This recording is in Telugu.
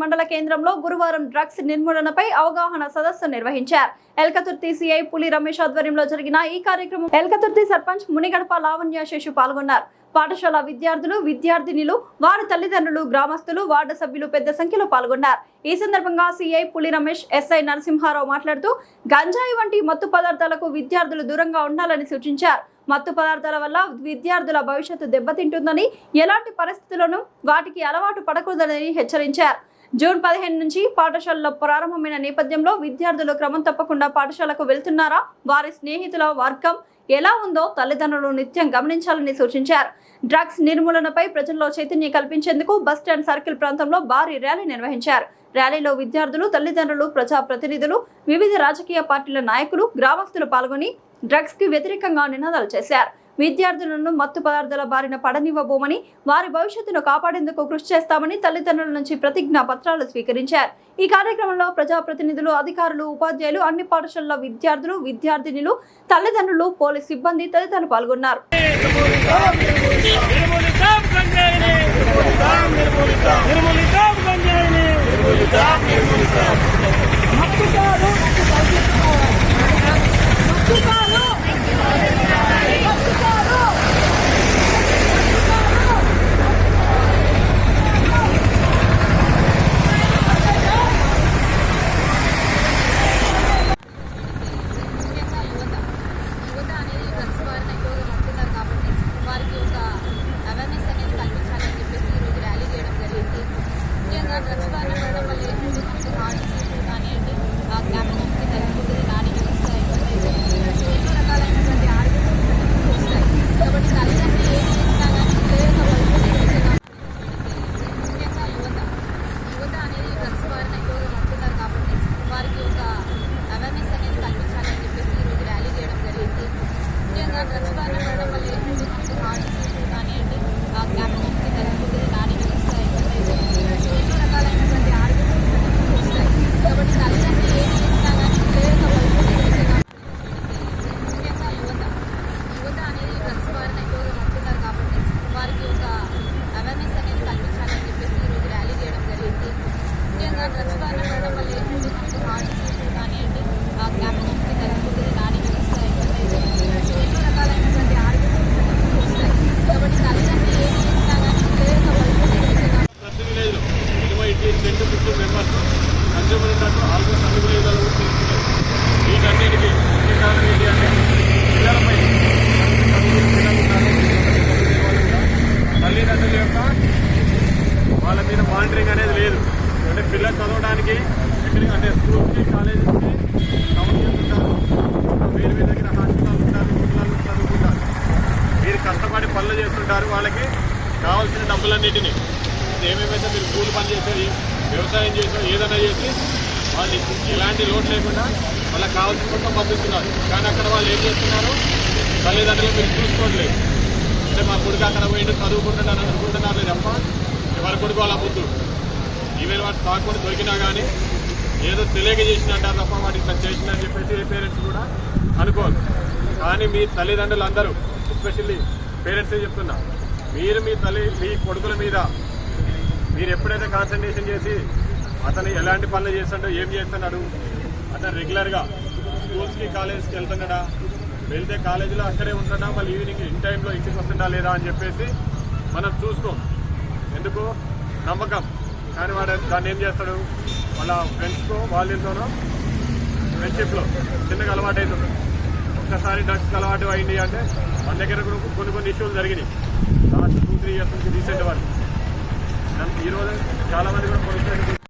మండల కేంద్రంలో గురువారం డ్రగ్స్ నిర్మూలనపై అవగాహన సదస్సు నిర్వహించారు. ఎల్కతుర్తి సిఐ పులి రమేష్ ఆధ్వర్యంలో జరిగిన ఈ కార్యక్రమం ఎల్కతుర్తి సర్పంచ్ మునిగడప లావణ్య శేషు పాల్గొన్నారు. పాఠశాల విద్యార్థులు, విద్యార్థినిలు, వారి తల్లిదండ్రులు, గ్రామస్తులు, వార్డు సభ్యులు పెద్ద సంఖ్యలో పాల్గొన్నారు. ఈ సందర్భంగా సిఐ పులి రమేష్, ఎస్ఐ నరసింహారావు మాట్లాడుతూ గంజాయి వంటి మత్తు పదార్థాలకు విద్యార్థులు దూరంగా ఉండాలని సూచించారు. మత్తు పదార్థాల వల్ల విద్యార్థుల భవిష్యత్తు దెబ్బతింటుందని, ఎలాంటి పరిస్థితుల్లోనూ వాటికి అలవాటు పడకూడదని హెచ్చరించారు. జూన్ 15 నుంచి పాఠశాలలో ప్రారంభమైన నేపథ్యంలో విద్యార్థులు క్రమం తప్పకుండా పాఠశాలకు వెళ్తున్నారా, వారి స్నేహితుల వర్గం ఎలా ఉందో తల్లిదండ్రులు నిత్యం గమనించాలని సూచించారు. డ్రగ్స్ నిర్మూలనపై ప్రజల్లో చైతన్యం కల్పించేందుకు బస్టాండ్ సర్కిల్ ప్రాంతంలో భారీ ర్యాలీ నిర్వహించారు. ర్యాలీలో విద్యార్థులు, తల్లిదండ్రులు, ప్రజాప్రతినిధులు, వివిధ రాజకీయ పార్టీల నాయకులు, గ్రామస్తులు పాల్గొని డ్రగ్స్ కి వ్యతిరేకంగా నినాదాలు చేశారు. విద్యార్థులను మత్తు పదార్థాల బారిన పడనివ్వబోమని, వారి భవిష్యత్తును కాపాడేందుకు కృషి చేస్తామని తల్లిదండ్రుల నుంచి ప్రతిజ్ఞా పత్రాలు స్వీకరించారు. ఈ కార్యక్రమంలో ప్రజాప్రతినిధులు, అధికారులు, ఉపాధ్యాయులు, అన్ని పాఠశాలల విద్యార్థులు, విద్యార్థినులు, తల్లిదండ్రులు, పోలీస్ సిబ్బంది తదితరులు పాల్గొన్నారు. తల్లిదండ్రుల యొక్క వాళ్ళ మీద మానిటరింగ్ అనేది లేదు. అంటే పిల్లలు చదవడానికి అంటే స్కూల్కి, కాలేజీకి కౌన్సిలింగ్ ఉంటారు, వేరు వేరు దగ్గర హాస్పిటల్ ఉంటారు, పిల్లలు చదువుకుంటారు, మీరు కష్టపడి పనులు చేస్తుంటారు. వాళ్ళకి కావాల్సిన డబ్బులన్నింటినీ ఏమేమైతే మీరు కూలి పని చేసేది, వ్యవసాయం చేసో ఏదైనా చేసి వాళ్ళు ఎలాంటి లోటు లేకుండా వాళ్ళకి కావాల్సిన మొత్తం పంపిస్తున్నారు. కానీ అక్కడ వాళ్ళు ఏం చేస్తున్నారు, తల్లిదండ్రులు మీరు చూసుకోవట్లేదు. అంటే మా కొడుకు అక్కడ పోయిండు చదువుకుంటున్నాను అనుకుంటున్నారు తప్ప ఎవరి కొడుకు వాళ్ళ బుద్ధు. ఈవెన్ వాటి కాకుండా దొరికినా కానీ ఏదో తెలియక చేసినట్టారు తప్ప వాటికి ఇట్లా చేసిందని చెప్పేసి ఏ పేరెంట్స్ కూడా అనుకోరు. కానీ మీ తల్లిదండ్రులు అందరూ, ఎస్పెషల్లీ పేరెంట్సే చెప్తున్నా, మీరు మీ కొడుకుల మీద మీరు ఎప్పుడైతే కాన్సన్ట్రేషన్ చేసి అతను ఎలాంటి పనులు చేస్తుండో, ఏం చేస్తున్నాడు, అతను రెగ్యులర్గా స్కూల్స్కి, కాలేజ్కి వెళ్తున్నాడా, వెళ్తే కాలేజీలో అక్కడే ఉంటున్నా, మళ్ళీ ఈవినింగ్ ఇన్ టైంలో ఇంటికి వస్తుందా లేదా అని చెప్పేసి మనం చూసుకోం. ఎందుకు నమ్మకం. కానీ వాడు దాన్ని ఏం చేస్తాడు, వాళ్ళ ఫ్రెండ్స్తో వాళ్ళతోనో ఫ్రెండ్షిప్లో చిన్నగా అలవాటు అవుతుంది. ఒక్కసారి డ్రగ్స్కి అలవాటు అయింది అంటే మన దగ్గర కూడా కొన్ని ఇష్యూలు జరిగినాయి లాస్ట్ 2-3 ఇయర్స్ నుంచి రీసెంట్ వరకు. ఈరోజు చాలామంది కూడా పోలీస్